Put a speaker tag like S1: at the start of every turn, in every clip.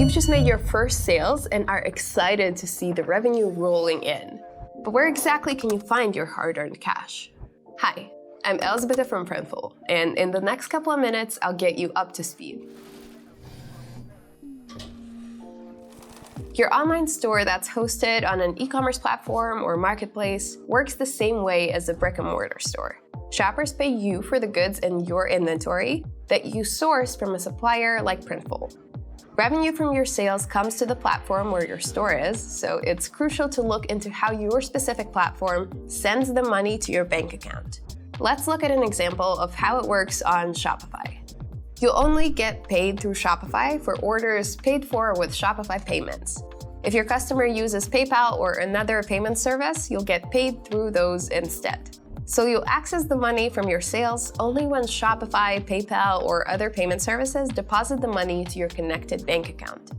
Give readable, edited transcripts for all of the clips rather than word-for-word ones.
S1: You've just made your first sales and are excited to see the revenue rolling in. But where exactly can you find your hard-earned cash? Hi, I'm Elizabete from Printful, and in the next couple of minutes, I'll get you up to speed. Your online store that's hosted on an e-commerce platform or marketplace works the same way as a brick-and-mortar store. Shoppers pay you for the goods in your inventory that you source from a supplier like Printful. Revenue from your sales comes to the platform where your store is, so it's crucial to look into how your specific platform sends the money to your bank account. Let's look at an example of how it works on Shopify. You'll only get paid through Shopify for orders paid for with Shopify payments. If your customer uses PayPal or another payment service, you'll get paid through those instead. So you'll access the money from your sales only when Shopify, PayPal, or other payment services deposit the money to your connected bank account.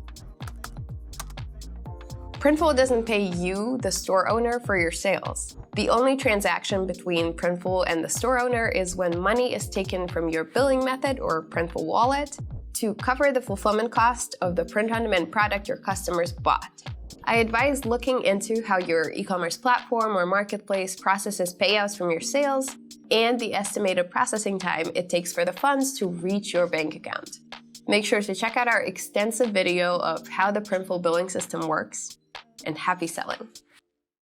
S1: Printful doesn't pay you, the store owner, for your sales. The only transaction between Printful and the store owner is when money is taken from your billing method or Printful wallet to cover the fulfillment cost of the print-on-demand product your customers bought. I advise looking into how your e-commerce platform or marketplace processes payouts from your sales and the estimated processing time it takes for the funds to reach your bank account. Make sure to check out our extensive video of how the Printful billing system works, and happy selling!